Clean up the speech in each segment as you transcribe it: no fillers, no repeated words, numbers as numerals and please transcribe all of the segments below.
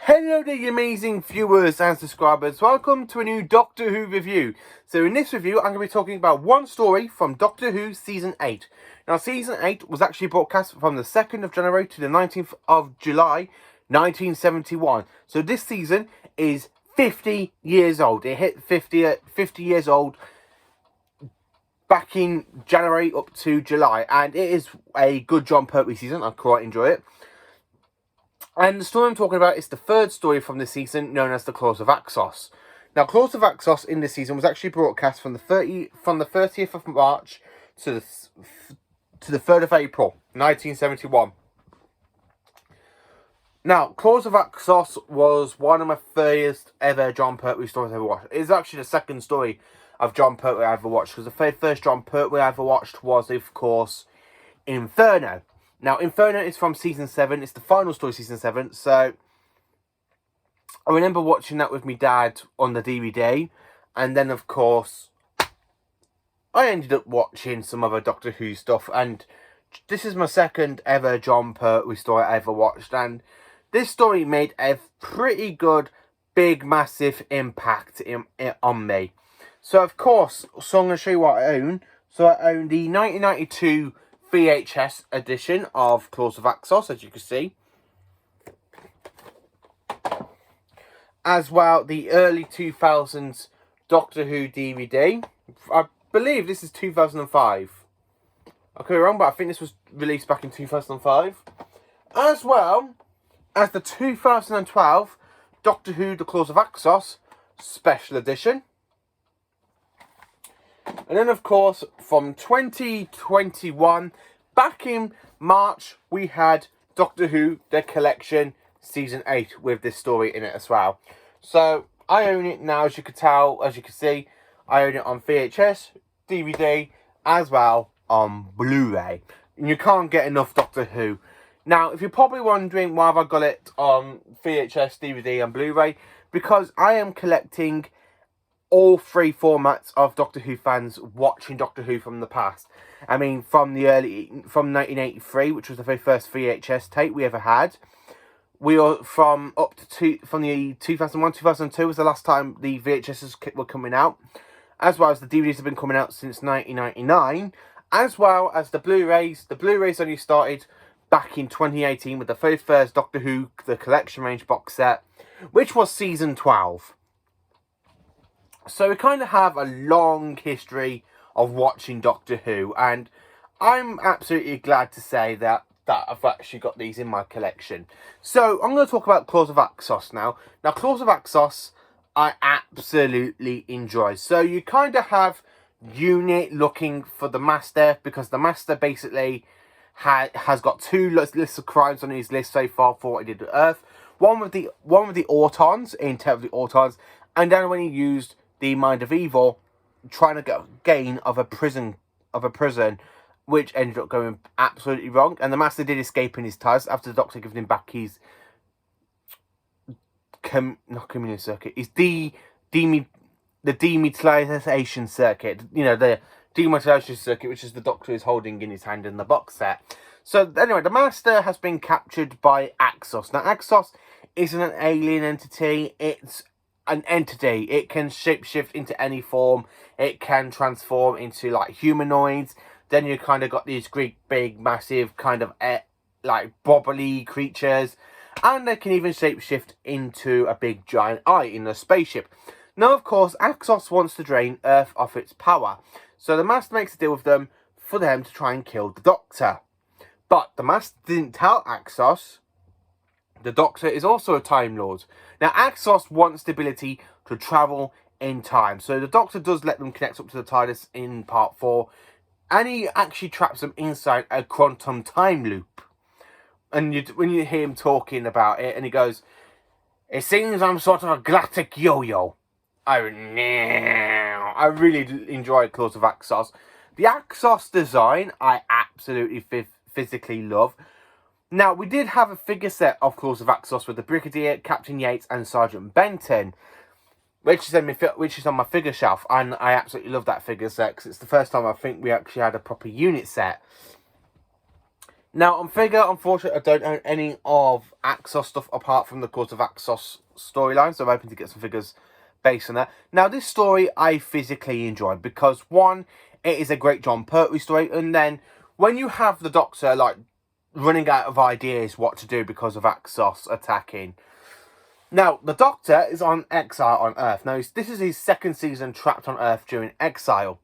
Hello there, you amazing viewers and subscribers. Welcome to a new Doctor Who review. So in this review, I'm going to be talking about one story from Doctor Who Season 8. Now, Season 8 was actually broadcast from the 2nd of January to the 19th of July, 1971. So this season is 50 years old. It hit 50 years old back in January up to July. And it is a good Jon Pertwee season. I quite enjoy it. And the story I'm talking about is the third story from this season, known as the Claws of Axos. Now, Claws of Axos in this season was actually broadcast from the 30th of March to the 3rd of April, 1971. Now, Claws of Axos was one of my first ever Jon Pertwee stories I ever watched. It's actually the second story of Jon Pertwee I ever watched, because the first Jon Pertwee I ever watched was, of course, Inferno. Now, Inferno is from Season 7. It's the final story of Season 7. So, I remember watching that with my dad on the DVD. And then, of course, I ended up watching some other Doctor Who stuff. And this is my second ever Jon Pertwee story I ever watched. And this story made a pretty good, big, massive impact on me. So, of course, I'm going to show you what I own. So, I own the 1992 VHS edition of Claws of Axos, as you can see. As well, the early 2000s Doctor Who DVD. I believe this is 2005. I could be wrong, but I think this was released back in 2005. As well as the 2012 Doctor Who The Claws of Axos Special Edition. And then, of course, from 2021, back in March, we had Doctor Who, The Collection, Season 8, with this story in it as well. So, I own it now, as you can tell, as you can see. I own it on VHS, DVD, as well on Blu-ray. And you can't get enough Doctor Who. Now, if you're probably wondering why have I got it on VHS, DVD, and Blu-ray, because I am collecting all three formats of Doctor Who fans watching Doctor Who from the past. I mean, from 1983, which was the very first VHS tape we ever had. We are from the 2001, 2002 was the last time the VHSs were coming out. As well as the DVDs have been coming out since 1999. As well as the Blu-rays. The Blu-rays only started back in 2018 with the very first Doctor Who, the Collection Range box set, which was Season 12. So we kind of have a long history of watching Doctor Who, and I'm absolutely glad to say that I've actually got these in my collection. So I'm going to talk about Claws of Axos now. Now, Claws of Axos, I absolutely enjoy. So you kind of have Unit looking for the Master, because the Master basically has got two lists of crimes on his list so far for what he did to Earth. One with the Autons, in terms of the Autons, and then when he used the Mind of Evil, trying to gain of a prison, which ended up going absolutely wrong. And the Master did escape in his TARDIS after the Doctor giving him back his not communion circuit. It's the demetatilization circuit. You know, the demetatilization circuit, which is the Doctor is holding in his hand in the box set. So anyway, the Master has been captured by Axos. Now, Axos isn't an alien entity. It's an entity. It can shapeshift into any form. It can transform into like humanoids. Then you kind of got these great, big, massive kind of like bobbly creatures, and they can even shapeshift into a big giant eye in a spaceship. Now, of course, Axos wants to drain Earth of its power, so the Master makes a deal with them for them to try and kill the Doctor. But the Master didn't tell Axos the Doctor is also a Time Lord. Now, Axos wants the ability to travel in time. So the Doctor does let them connect up to the TARDIS in Part 4. And he actually traps them inside a quantum time loop. And when you hear him talking about it, and he goes, "It seems I'm sort of a galactic yo-yo." I really enjoy Claws of Axos. The Axos design, I absolutely physically love. Now, we did have a figure set of Claws of Axos with the Brigadier, Captain Yates, and Sergeant Benton, which is on my figure shelf, and I absolutely love that figure set because it's the first time I think we actually had a proper unit set. Now, on figure, unfortunately, I don't own any of Axos stuff apart from the Court of Axos storyline, so I'm hoping to get some figures based on that. Now, this story I physically enjoyed because, one, it is a great John Pertwee story, and then when you have the Doctor, like, running out of ideas what to do because of Axos attacking. Now, the Doctor is on exile on Earth. Now, this is his second season trapped on Earth during exile.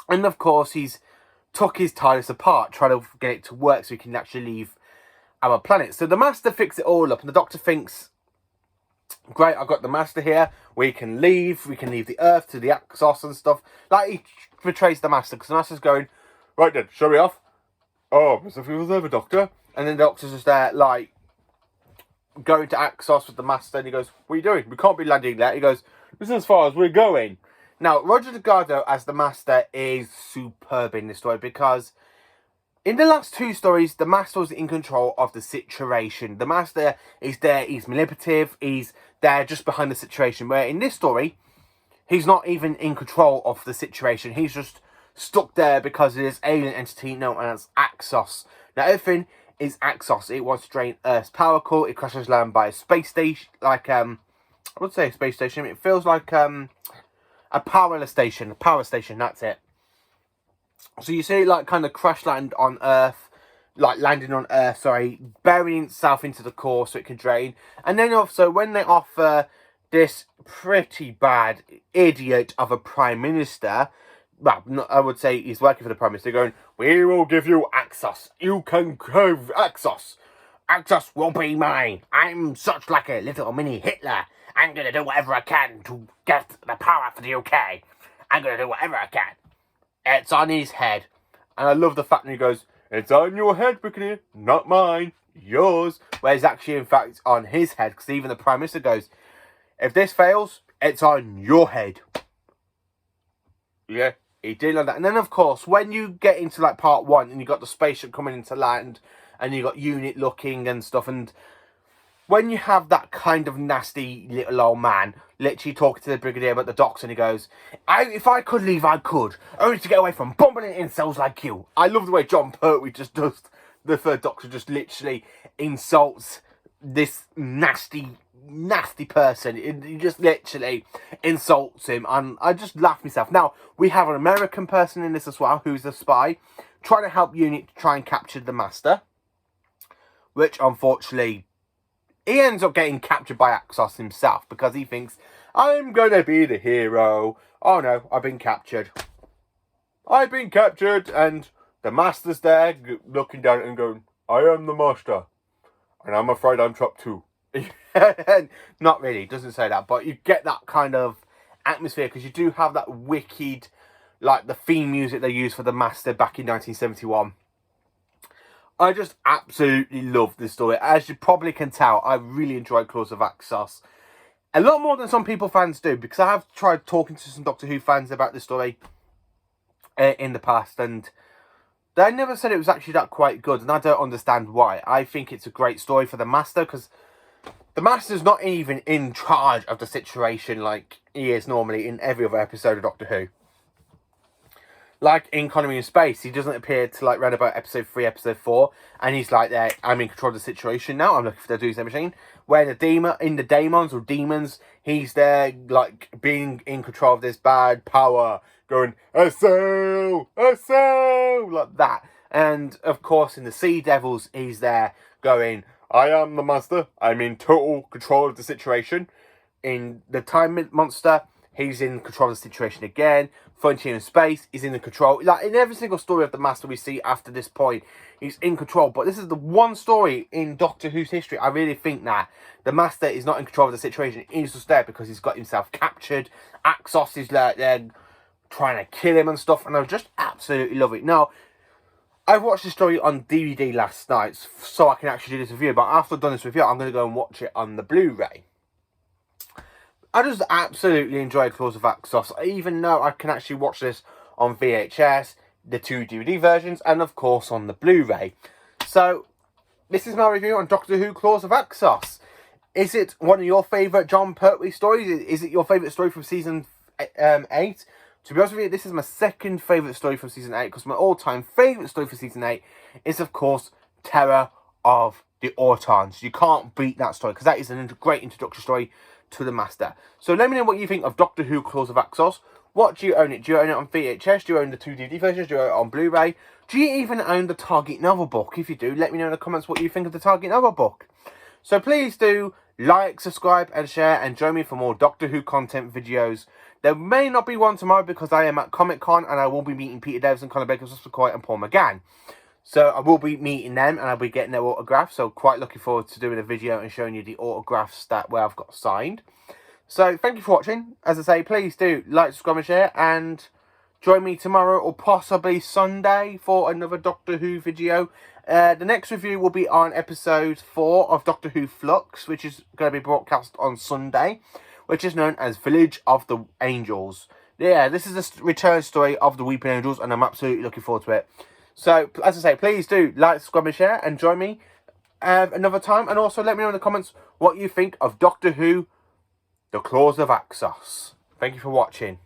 And, of course, he's took his TARDIS apart, trying to get it to work so he can actually leave our planet. So the Master fixes it all up, and the Doctor thinks, great, I've got the Master here, we can leave the Earth to the Axos and stuff. Like, he betrays the Master, because the Master's going, right then, show me off. Oh, as if he was over, Doctor. And then the Doctor's just there, like, going to Axos with the Master, and he goes, what are you doing? We can't be landing there. He goes, this is as far as we're going. Now, Roger Delgado as the Master is superb in this story because in the last two stories, the Master was in control of the situation. The Master is there, he's manipulative, he's there just behind the situation. Where in this story, he's not even in control of the situation. He's just stuck there because of this alien entity known as Axos. Now, everything is Axos. It wants to drain Earth's power core. It crashes land by a space station, like, I would say a space station. It feels like, a power station, that's it. So you see it like kind of crash land on Earth, like landing on Earth, sorry, burying itself into the core so it can drain. And then also when they offer this pretty bad idiot of a Prime Minister, well, I would say he's working for the Prime Minister, going, we will give you Axos. You can have Axos. Axos will be mine. I'm such like a little mini Hitler. I'm going to do whatever I can to get the power for the UK. I'm going to do whatever I can. It's on his head. And I love the fact that he goes, it's on your head, Buccaneer, not mine, yours. Whereas actually, in fact, it's on his head. Because even the Prime Minister goes, if this fails, it's on your head. Yeah, he did like that. And then, of course, when you get into like part one and you got the spaceship coming into land and you got Unit looking and stuff, and when you have that kind of nasty little old man literally talking to the Brigadier about the Doctor, and he goes, if I could leave, I could. Only to get away from bumbling incels like you. I love the way John Pertwee just does. The third Doctor just literally insults this nasty person. He just literally insults him. And I just laugh myself. Now, we have an American person in this as well, who's a spy, trying to help Unit to try and capture the Master. Which, unfortunately, he ends up getting captured by Axos himself because he thinks, I'm going to be the hero. Oh no, I've been captured. And the Master's there looking down and going, I am the Master. And I'm afraid I'm trapped too. Not really, doesn't say that. But you get that kind of atmosphere because you do have that wicked, like the theme music they used for the Master back in 1971. I just absolutely love this story. As you probably can tell, I really enjoyed Claws of Axos. A lot more than some people fans do, because I have tried talking to some Doctor Who fans about this story in the past, and they never said it was actually that quite good, and I don't understand why. I think it's a great story for the Master, because the Master's not even in charge of the situation like he is normally in every other episode of Doctor Who. Like in Economy in Space, he doesn't appear to like around about episode 3, episode 4, and he's like, there, I'm in control of the situation now. I'm looking for the Doomsday Machine. Where in the Demons, he's there like being in control of this bad power, going assail, like that. And of course, in the Sea Devils, he's there going, I am the Master. I'm in total control of the situation. In the Time Monster, he's in control of the situation again. Frontier in Space, he's in the control. Like, in every single story of the Master we see after this point, he's in control. But this is the one story in Doctor Who's history, I really think that the Master is not in control of the situation. He's just there because he's got himself captured. Axos is like there trying to kill him and stuff. And I just absolutely love it. Now, I watched the story on DVD last night, so I can actually do this review. But after I've done this review, I'm going to go and watch it on the Blu-ray. I just absolutely enjoyed Claws of Axos, even though I can actually watch this on VHS, the 2 DVD versions, and of course on the Blu-ray. So, this is my review on Doctor Who Claws of Axos. Is it one of your favourite John Pertwee stories? Is it your favourite story from season 8? To be honest with you, this is my second favourite story from Season 8, because my all-time favourite story for Season 8 is, of course, Terror of the Autons. You can't beat that story, because that is a great introductory story to the Master. So let me know what you think of Doctor Who Claws of Axos. What do you own it? Do you own it on VHS? Do you own the 2 DVD versions? Do you own it on Blu-ray? Do you even own the Target novel book? If you do, let me know in the comments what you think of the Target novel book. So please do like, subscribe and share, and join me for more Doctor Who content videos. There may not be one tomorrow because I am at Comic Con and I will be meeting Peter Davison, Conor Baker, McCoy and Paul McGann. So I will be meeting them and I'll be getting their autographs. So quite looking forward to doing a video and showing you the autographs where I've got signed. So thank you for watching. As I say, please do like, subscribe and share, and join me tomorrow or possibly Sunday for another Doctor Who video. The next review will be on episode 4 of Doctor Who Flux, which is going to be broadcast on Sunday, which is known as Village of the Angels. Yeah, this is a return story of the Weeping Angels, and I'm absolutely looking forward to it. So, as I say, please do like, subscribe and share, and join me another time. And also let me know in the comments what you think of Doctor Who, The Claws of Axos. Thank you for watching.